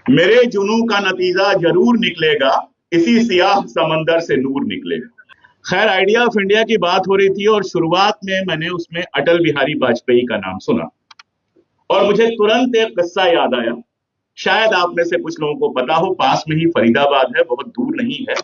मेरे जुनू का नतीजा जरूर निकलेगा, इसी सियाह समंदर से नूर निकलेगा। खैर, आइडिया ऑफ इंडिया की बात हो रही थी और शुरुआत में मैंने उसमें अटल बिहारी वाजपेयी का नाम सुना और मुझे तुरंत एक किस्सा याद आया। शायद आप में से कुछ लोगों को पता हो, पास में ही फरीदाबाद है, बहुत दूर नहीं है।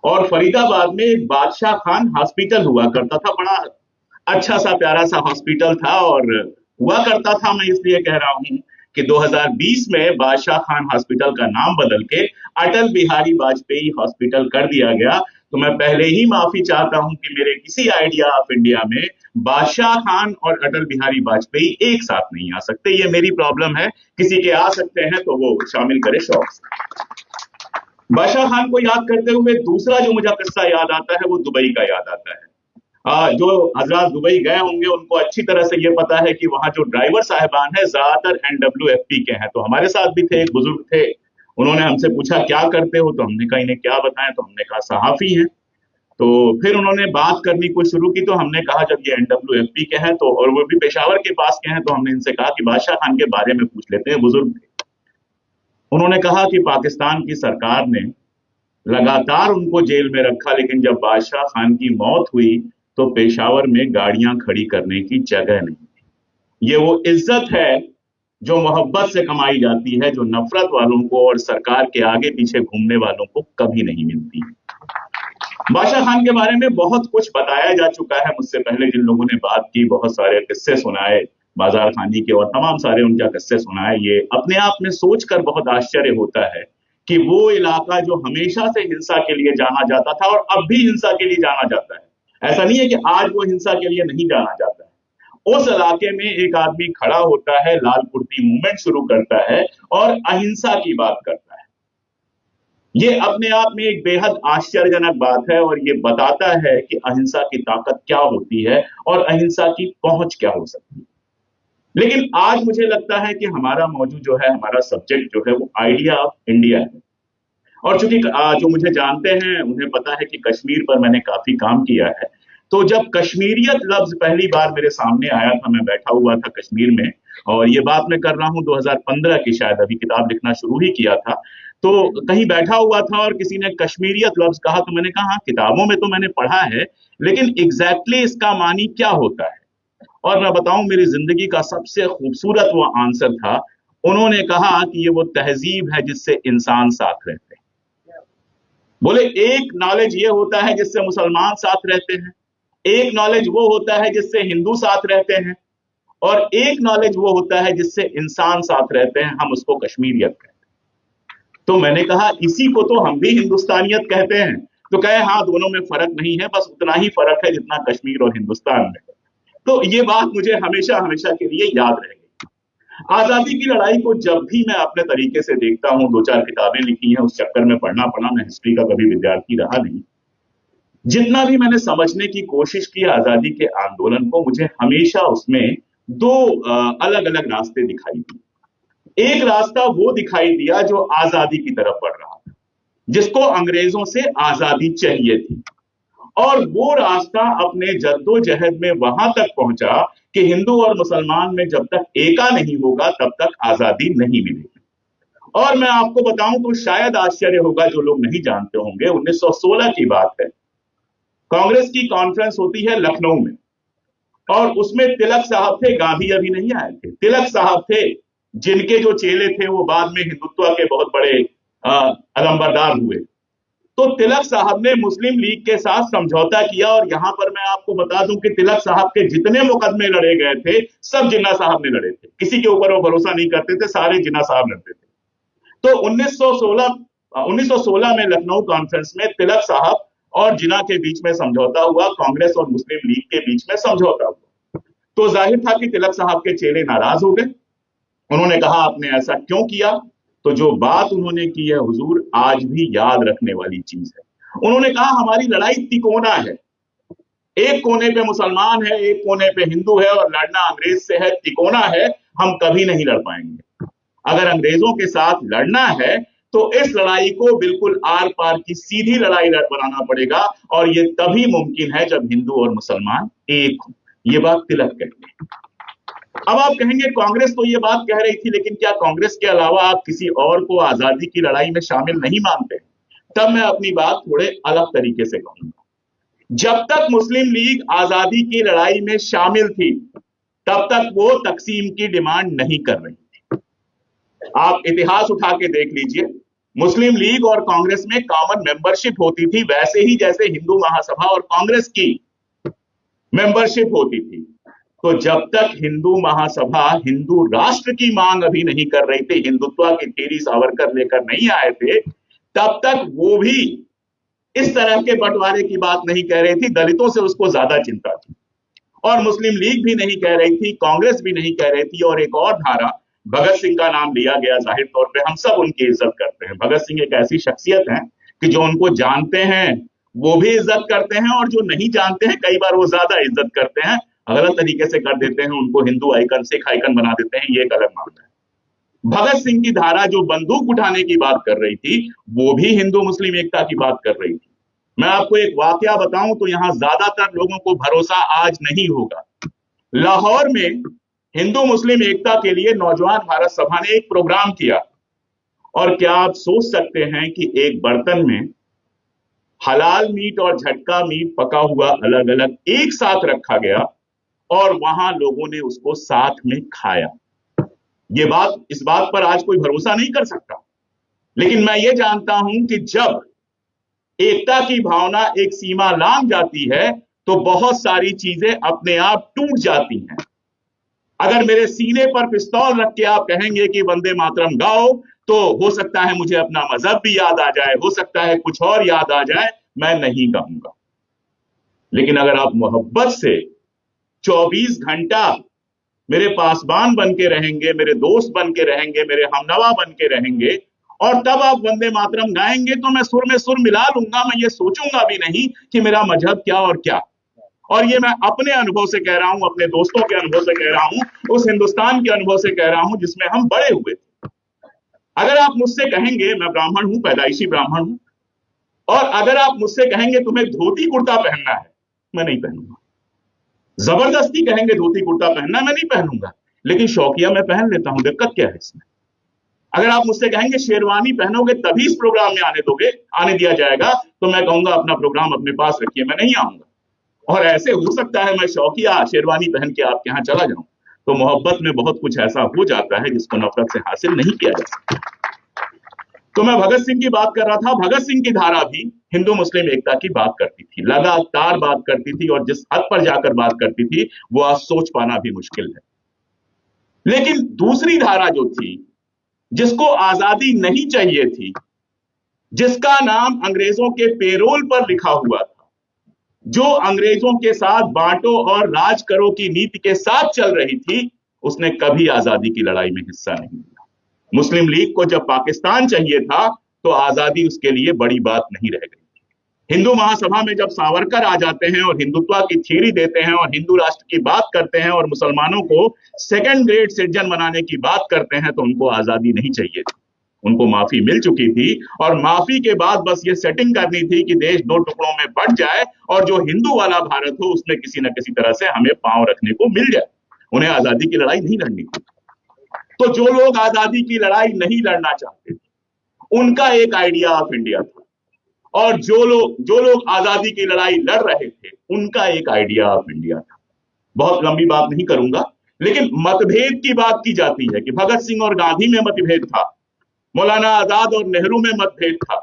और फरीदाबाद में एक बादशाह खान हॉस्पिटल हुआ करता था, बड़ा अच्छा सा प्यारा सा हॉस्पिटल था। और हुआ करता था, मैं इसलिए कह रहा हूं कि 2020 में बादशाह खान हॉस्पिटल का नाम बदल के अटल बिहारी वाजपेयी हॉस्पिटल कर दिया गया। तो मैं पहले ही माफी चाहता हूं कि मेरे किसी आइडिया ऑफ इंडिया में बादशाह खान और अटल बिहारी वाजपेयी एक साथ नहीं आ सकते। ये मेरी प्रॉब्लम है। किसी के आ सकते हैं तो वो शामिल करे शौक से। बादशाह खान को याद करते हुए दूसरा जो मुझे किस्सा याद आता है वो दुबई का याद आता है। जो हजरात दुबई गए होंगे उनको अच्छी तरह से ये पता है कि वहां जो ड्राइवर साहिबान है ज्यादातर NWFP के हैं। तो हमारे साथ भी थे, एक बुजुर्ग थे, उन्होंने हमसे पूछा क्या करते हो, तो हमने कहा इन्हें क्या बताएं, तो हमने कहा सहाफी हैं। तो फिर उन्होंने बात करनी को शुरू की, तो हमने कहा जब ये NWFP के हैं तो, और वो भी पेशावर के पास के हैं, तो हमने इनसे कहा कि बादशाह खान के बारे में पूछ लेते हैं। बुजुर्ग थे, उन्होंने कहा कि पाकिस्तान की सरकार ने लगातार उनको जेल में रखा, लेकिन जब बादशाह खान की मौत हुई तो पेशावर में गाड़ियां खड़ी करने की जगह नहीं थी। ये वो इज्जत है जो मोहब्बत से कमाई जाती है, जो नफरत वालों को और सरकार के आगे पीछे घूमने वालों को कभी नहीं मिलती। बादशाह खान के बारे में बहुत कुछ बताया जा चुका है मुझसे पहले जिन लोगों ने बात की, बहुत सारे किस्से सुनाए बाजार खानी के और तमाम सारे उनके किस्से सुनाए। ये अपने आप में सोचकर बहुत आश्चर्य होता है कि वो इलाका जो हमेशा से हिंसा के लिए जाना जाता था और अब भी हिंसा के लिए जाना जाता है, ऐसा नहीं है कि आज वो हिंसा के लिए नहीं जाना जाता है, उस इलाके में एक आदमी खड़ा होता है, लाल कुर्ती मूवमेंट शुरू करता है और अहिंसा की बात करता है। ये अपने आप में एक बेहद आश्चर्यजनक बात है और ये बताता है कि अहिंसा की ताकत क्या होती है और अहिंसा की पहुंच क्या हो सकती है। लेकिन आज मुझे लगता है कि हमारा मौजूद जो है, हमारा सब्जेक्ट जो है वो आइडिया ऑफ इंडिया है। और चूंकि जो मुझे जानते हैं उन्हें पता है कि कश्मीर पर मैंने काफी काम किया है। तो जब कश्मीरियत लफ्ज पहली बार मेरे सामने आया था, मैं बैठा हुआ था कश्मीर में, और ये बात मैं कर रहा हूं 2015 की, शायद अभी किताब लिखना शुरू ही किया था। तो कहीं बैठा हुआ था और किसी ने कश्मीरियत लफ्ज कहा, तो मैंने कहा हाँ, किताबों में तो मैंने पढ़ा है, लेकिन एग्जैक्टली इसका मानी क्या होता है। और मैं बताऊं, मेरी जिंदगी का सबसे खूबसूरत वो आंसर था। उन्होंने कहा कि ये वो तहजीब है जिससे इंसान साथ रहते हैं। बोले एक नॉलेज ये होता है जिससे मुसलमान साथ रहते हैं, एक नॉलेज वो होता है जिससे हिंदू साथ रहते हैं, और एक नॉलेज वो होता है जिससे इंसान साथ रहते हैं, हम उसको कश्मीरियत कहते हैं। तो मैंने कहा इसी को तो हम भी हिंदुस्तानियत कहते हैं। तो कहे हाँ, दोनों में फर्क नहीं है, बस उतना ही फर्क है जितना कश्मीर और हिंदुस्तान में है। तो ये बात मुझे हमेशा हमेशा के लिए याद रहेगी। आजादी की लड़ाई को जब भी मैं अपने तरीके से देखता हूं, दो चार किताबें लिखी हैं उस चक्कर में पढ़ना पड़ा, मैं हिस्ट्री का कभी विद्यार्थी रहा नहीं। जितना भी मैंने समझने की कोशिश की आजादी के आंदोलन को, मुझे हमेशा उसमें दो अलग अलग रास्ते दिखाई दिए। एक रास्ता वो दिखाई दिया जो आजादी की तरफ बढ़ रहा था, जिसको अंग्रेजों से आजादी चाहिए थी, और वो रास्ता अपने जद्दोजहद में वहां तक पहुंचा कि हिंदू और मुसलमान में जब तक एका नहीं होगा तब तक आजादी नहीं मिलेगी। और मैं आपको बताऊं तो शायद आश्चर्य होगा, जो लोग नहीं जानते होंगे, 1916 की बात है। कांग्रेस की कॉन्फ्रेंस होती है लखनऊ में, और उसमें तिलक साहब थे, गांधी अभी नहीं आए थे। तिलक साहब थे, जिनके जो चेले थे वो बाद में हिंदुत्व के बहुत बड़े अलंबरदार हुए। तो तिलक साहब ने मुस्लिम लीग के साथ समझौता किया, और यहां पर मैं आपको बता दूं कि तिलक साहब के जितने मुकदमे लड़े गए थे सब जिन्ना साहब ने लड़े थे। किसी के ऊपर वो भरोसा नहीं करते थे, सारे जिन्ना साहब लड़ते थे। तो 1916 में लखनऊ कॉन्फ्रेंस में तिलक साहब और जिन्ना के बीच में समझौता हुआ, कांग्रेस और मुस्लिम लीग के बीच में समझौता हुआ। तो जाहिर था कि तिलक साहब के चेले नाराज हो गए। उन्होंने कहा आपने ऐसा क्यों किया। तो जो बात उन्होंने की है हुजूर, आज भी याद रखने वाली चीज है। उन्होंने कहा हमारी लड़ाई तिकोना है, एक कोने पे मुसलमान है, एक कोने पे हिंदू है, और लड़ना अंग्रेज से है, तिकोना है, हम कभी नहीं लड़ पाएंगे। अगर अंग्रेजों के साथ लड़ना है तो इस लड़ाई को बिल्कुल आर पार की सीधी लड़ाई बनाना पड़ेगा, और ये तभी मुमकिन है जब हिंदू और मुसलमान एक हो। ये बात तिलक कहते हैं। अब आप कहेंगे कांग्रेस तो ये बात कह रही थी, लेकिन क्या कांग्रेस के अलावा आप किसी और को आजादी की लड़ाई में शामिल नहीं मानते? तब मैं अपनी बात थोड़े अलग तरीके से कहूंगा। जब तक मुस्लिम लीग आजादी की लड़ाई में शामिल थी, तब तक वो तकसीम की डिमांड नहीं कर रही थी। आप इतिहास उठा के देख लीजिए, मुस्लिम लीग और कांग्रेस में कॉमन मेंबरशिप होती थी, वैसे ही जैसे हिंदू महासभा और कांग्रेस की मेंबरशिप होती थी। तो जब तक हिंदू महासभा हिंदू राष्ट्र की मांग अभी नहीं कर रही थी, हिंदुत्व की थीरी सावरकर लेकर नहीं आए थे, तब तक वो भी इस तरह के बंटवारे की बात नहीं कह रही थी। दलितों से उसको ज्यादा चिंता थी, और मुस्लिम लीग भी नहीं कह रही थी, कांग्रेस भी नहीं कह रही थी। और एक और धारा, भगत सिंह का नाम लिया गया, जाहिर तौर पे हम सब उनकी इज्जत करते हैं। भगत सिंह एक ऐसी शख्सियत है कि जो उनको जानते हैं वो भी इज्जत करते हैं, और जो नहीं जानते हैं कई बार वो ज्यादा इज्जत करते हैं, गलत तरीके से कर देते हैं, उनको हिंदू आइकन सिख आइकन बना देते हैं, ये एक अलग मामला है। भगत सिंह की धारा जो बंदूक उठाने की बात कर रही थी, वो भी हिंदू मुस्लिम एकता की बात कर रही थी। मैं आपको एक वाकया बताऊं तो यहां ज्यादातर लोगों को भरोसा आज नहीं होगा। लाहौर में हिंदू मुस्लिम एकता के लिए नौजवान भारत सभा ने एक प्रोग्राम किया, और क्या आप सोच सकते हैं कि एक बर्तन में हलाल मीट और झटका मीट पका हुआ अलग अलग एक साथ रखा गया, और वहां लोगों ने उसको साथ में खाया। इस बात पर आज कोई भरोसा नहीं कर सकता, लेकिन मैं ये जानता हूं कि जब एकता की भावना एक सीमा लांघ जाती है तो बहुत सारी चीजें अपने आप टूट जाती हैं। अगर मेरे सीने पर पिस्तौल रख के आप कहेंगे कि वंदे मातरम गाओ, तो हो सकता है मुझे अपना मजहब भी याद आ जाए, हो सकता है कुछ और याद आ जाए, मैं नहीं गाऊंगा। लेकिन अगर आप मोहब्बत से 24 घंटा मेरे पासबान बन के रहेंगे, मेरे दोस्त बन के रहेंगे, मेरे हमनवा बन के रहेंगे, और तब आप वंदे मातरम गाएंगे, तो मैं सुर में सुर मिला लूंगा। मैं ये सोचूंगा भी नहीं कि मेरा मजहब क्या और क्या। और ये मैं अपने अनुभव से कह रहा हूं, अपने दोस्तों के अनुभव से कह रहा हूं, उस हिंदुस्तान के अनुभव से कह रहा हूं जिसमें हम बड़े हुए थे। अगर आप मुझसे कहेंगे, मैं ब्राह्मण हूं, पैदाइशी ब्राह्मण हूं, और अगर आप मुझसे कहेंगे तुम्हें धोती कुर्ता पहनना है, मैं नहीं पहनूंगा। जबरदस्ती कहेंगे धोती कुर्ता पहनना, मैं नहीं पहनूंगा, लेकिन शौकिया मैं पहन लेता हूं, दिक्कत क्या है इसमें? अगर आप मुझसे कहेंगे शेरवानी पहनोगे तभी इस प्रोग्राम में आने दिया जाएगा, तो मैं कहूंगा अपना प्रोग्राम अपने पास रखिए, मैं नहीं आऊंगा। और ऐसे हो सकता है मैं शौकिया शेरवानी पहन के आपके यहां चला जाऊं। तो मोहब्बत में बहुत कुछ ऐसा हो जाता है जिसको नफरत से हासिल नहीं किया जा सकता। तो मैं भगत सिंह की बात कर रहा था। भगत सिंह की धारा भी हिंदू मुस्लिम एकता की बात करती थी, लगातार बात करती थी, और जिस हद पर जाकर बात करती थी वो आज सोच पाना भी मुश्किल है। लेकिन दूसरी धारा जो थी, जिसको आजादी नहीं चाहिए थी, जिसका नाम अंग्रेजों के पेरोल पर लिखा हुआ था, जो अंग्रेजों के साथ बांटो और राज करो की नीति के साथ चल रही थी, उसने कभी आजादी की लड़ाई में हिस्सा नहीं लिया। मुस्लिम लीग को जब पाकिस्तान चाहिए था तो आजादी उसके लिए बड़ी बात नहीं रह गई। हिंदू महासभा में जब सावरकर आ जाते हैं और हिंदुत्व की थ्योरी देते हैं और हिंदू राष्ट्र की बात करते हैं और मुसलमानों को सेकंड ग्रेड सिटीजन बनाने की बात करते हैं, तो उनको आजादी नहीं चाहिए थी। उनको माफी मिल चुकी थी, और माफी के बाद बस ये सेटिंग करनी थी कि देश दो टुकड़ों में बंट जाए, और जो हिंदू वाला भारत हो उसमें किसी न किसी तरह से हमें पांव रखने को मिल जाए। उन्हें आजादी की लड़ाई नहीं लड़नी थी। तो जो लोग आजादी की लड़ाई नहीं लड़ना चाहते थे, उनका एक आइडिया ऑफ इंडिया था, और जो लोग आजादी की लड़ाई लड़ रहे थे, उनका एक आइडिया ऑफ इंडिया था। बहुत लंबी बात नहीं करूंगा, लेकिन मतभेद की बात की जाती है कि भगत सिंह और गांधी में मतभेद था, मौलाना आजाद और नेहरू में मतभेद था।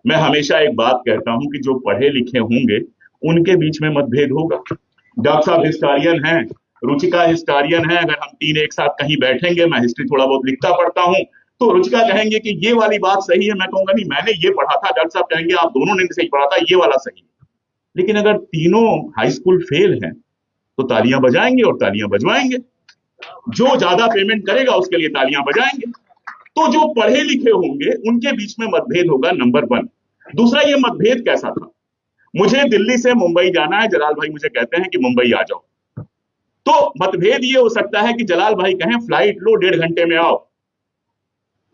मैं हमेशा एक बात कहता हूं कि जो पढ़े लिखे होंगे उनके बीच में मतभेद होगा। डॉक्टर साहब हिस्टोरियन हैं, रुचिका हिस्टोरियन है, अगर हम तीन एक साथ कहीं बैठेंगे, मैं हिस्ट्री थोड़ा बहुत लिखता पढ़ता हूं, तो रुचिका कहेंगे कि ये वाली बात सही है, मैं कहूंगा नहीं मैंने ये पढ़ा था, डॉक्टर साहब कहेंगे आप दोनों ने सही पढ़ा था, ये वाला सही है। लेकिन अगर तीनों हाई स्कूल फेल हैं तो तालियां बजाएंगे और तालियां बजवाएंगे, जो ज्यादा पेमेंट करेगा उसके लिए तालियां बजाएंगे। तो जो पढ़े लिखे होंगे उनके बीच में मतभेद होगा, नंबर 1। दूसरा, ये मतभेद कैसा था? मुझे दिल्ली से मुंबई जाना है, जलाल भाई मुझे कहते हैं कि मुंबई आ जाओ, तो मतभेद ये हो सकता है कि जलाल भाई कहें फ्लाइट लो 1.5 घंटे में आओ,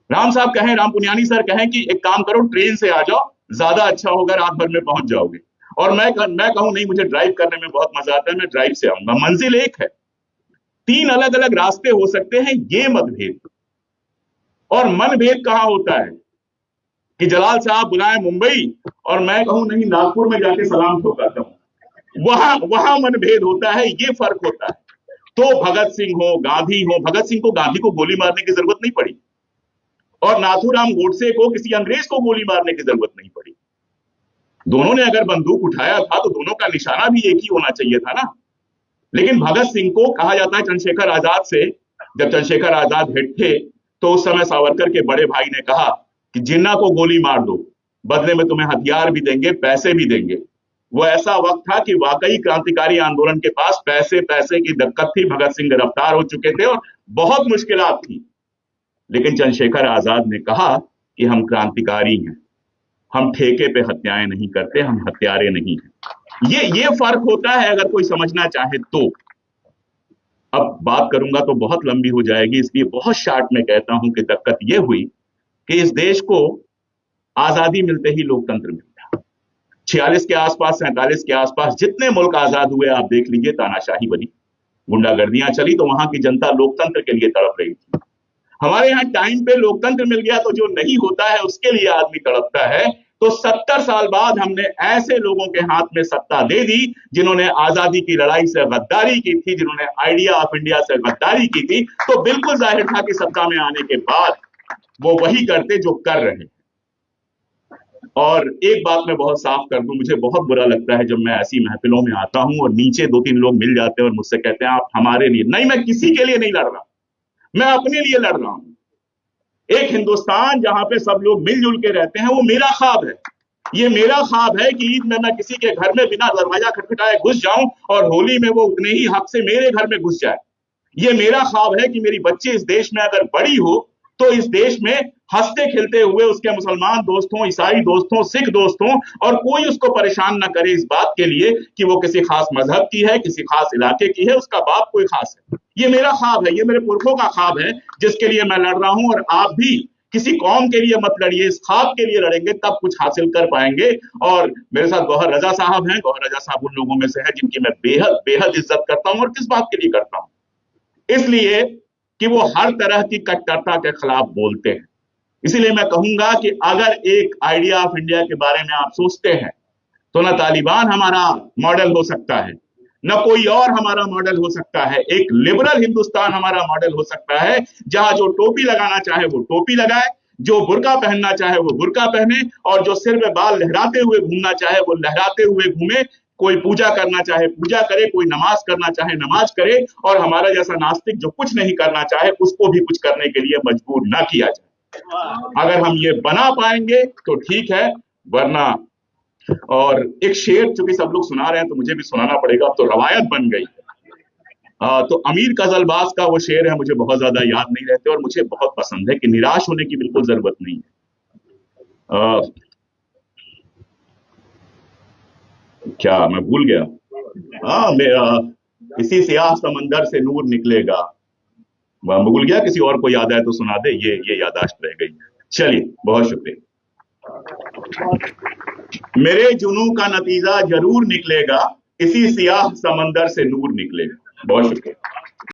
राम साहब कहें, राम पुनियानी सर कहें कि एक काम करो ट्रेन से आ जाओ, ज्यादा अच्छा होगा, रात भर में पहुंच जाओगे। और मैं कहूं नहीं, मुझे ड्राइव करने में बहुत मजा आता है, मैं ड्राइव से आऊंगा। मंजिल एक है, तीन अलग अलग रास्ते हो सकते हैं, ये मतभेद। और मनभेद कहां होता है कि जलाल साहब बुलाए मुंबई और मैं कहूं नहीं नागपुर में जाके सलाम ठोकाता हूं, वहां वहां मनभेद होता है, ये फर्क होता है। तो भगत सिंह हो, गांधी हो, भगत सिंह को गांधी को गोली मारने की जरूरत नहीं पड़ी और नाथूराम गोडसे को किसी अंग्रेज को गोली मारने की जरूरत नहीं पड़ी। दोनों ने अगर बंदूक उठाया था तो दोनों का निशाना भी एक ही होना चाहिए था ना। लेकिन भगत सिंह को कहा जाता है चंद्रशेखर आजाद से, जब चंद्रशेखर आजाद हिट थे तो उस समय सावरकर के बड़े भाई ने कहा कि जिन्ना को गोली मार दो, बदले में तुम्हें हथियार भी देंगे, पैसे भी देंगे। वो ऐसा वक्त था कि वाकई क्रांतिकारी आंदोलन के पास पैसे पैसे की दिक्कत थी, भगत सिंह गिरफ्तार हो चुके थे और बहुत मुश्किलात थी। लेकिन चंद्रशेखर आजाद ने कहा कि हम क्रांतिकारी हैं, हम ठेके पे हत्याएं नहीं करते, हम हत्यारे नहीं हैं। ये फर्क होता है अगर कोई समझना चाहे तो। अब बात करूंगा तो बहुत लंबी हो जाएगी, इसलिए बहुत शार्ट में कहता हूं कि दिक्कत यह हुई कि इस देश को आजादी मिलते ही लोकतंत्र मिला। 46 के आसपास, 47 के आसपास जितने मुल्क आजाद हुए आप देख लीजिए, तानाशाही बनी, गुंडागर्दियां चली, तो वहां की जनता लोकतंत्र के लिए तड़प रही थी। हमारे यहाँ टाइम पे लोकतंत्र मिल गया तो जो नहीं होता है उसके लिए आदमी तड़पता है। तो 70 साल बाद हमने ऐसे लोगों के हाथ में सत्ता दे दी जिन्होंने आजादी की लड़ाई से गद्दारी की थी, जिन्होंने आइडिया ऑफ इंडिया से गद्दारी की थी। तो बिल्कुल जाहिर था कि सत्ता में आने के बाद वो वही करते जो कर रहे हैं। और एक बात मैं बहुत साफ कर दूं, मुझे बहुत बुरा लगता है जब मैं ऐसी महफिलों में आता हूं और नीचे 2-3 लोग मिल जाते हैं और मुझसे कहते हैं आप हमारे लिए नहीं। मैं किसी के लिए नहीं लड़ रहा, मैं अपने लिए लड़ रहा हूं। एक हिंदुस्तान जहां पे सब लोग मिलजुल के रहते हैं, वो मेरा ख्वाब है। ये मेरा ख्वाब है कि ईद में मैं किसी के घर में बिना दरवाजा खटखटाए घुस जाऊं और होली में वो उतने ही हक से मेरे घर में घुस जाए। ये मेरा ख्वाब है कि मेरी बच्ची इस देश में अगर बड़ी हो तो इस देश में हंसते खेलते हुए उसके मुसलमान दोस्तों, ईसाई दोस्तों, सिख दोस्तों, और कोई उसको परेशान ना करे इस बात के लिए कि वो किसी खास मजहब की है, किसी खास इलाके की है, उसका बाप कोई खास है। ये मेरा ख्वाब है, ये मेरे पुरखों का ख्वाब है जिसके लिए मैं लड़ रहा हूं। और आप भी किसी कौम के लिए मत लड़िए, इस ख्वाब के लिए लड़ेंगे तब कुछ हासिल कर पाएंगे। और मेरे साथ गौहर रजा साहब हैं। गौहर रजा साहब उन लोगों में से है जिनकी मैं बेहद बेहद इज्जत करता हूं। और किस बात के लिए करता हूं? इसलिए कि वो हर तरह की कट्टरता के खिलाफ बोलते हैं। इसीलिए मैं कहूंगा कि अगर एक आइडिया ऑफ इंडिया के बारे में आप सोचते हैं तो ना तालिबान हमारा मॉडल हो सकता है, न कोई और हमारा मॉडल हो सकता है। एक लिबरल हिंदुस्तान हमारा मॉडल हो सकता है, जहां जो टोपी लगाना चाहे वो टोपी लगाए, जो बुर्का पहनना चाहे वो बुर्का पहने, और जो सिर में बाल लहराते हुए घूमना चाहे वो लहराते हुए घूमे। कोई पूजा करना चाहे पूजा करे, कोई नमाज करना चाहे नमाज करे, और हमारा जैसा नास्तिक जो कुछ नहीं करना चाहे उसको भी कुछ करने के लिए मजबूर ना किया जाए। अगर हम ये बना पाएंगे तो ठीक है, वरना। और एक शेर चूंकि सब लोग सुना रहे हैं तो मुझे भी सुनाना पड़ेगा, अब तो रवायत बन गई। तो अमीर कजलबाज का वो शेर है, मुझे बहुत ज्यादा याद नहीं रहते और मुझे बहुत पसंद है कि निराश होने की बिल्कुल जरूरत नहीं है। क्या मैं भूल गया? इसी स्याह समंदर से नूर निकलेगा। मैं भूल गया, किसी और को याद आए तो सुना दे, ये याददाश्त रह गई। चलिए, बहुत शुक्रिया। मेरे जुनू का नतीजा जरूर निकलेगा, इसी स्याह समंदर से नूर निकलेगा। बहुत शुक्रिया।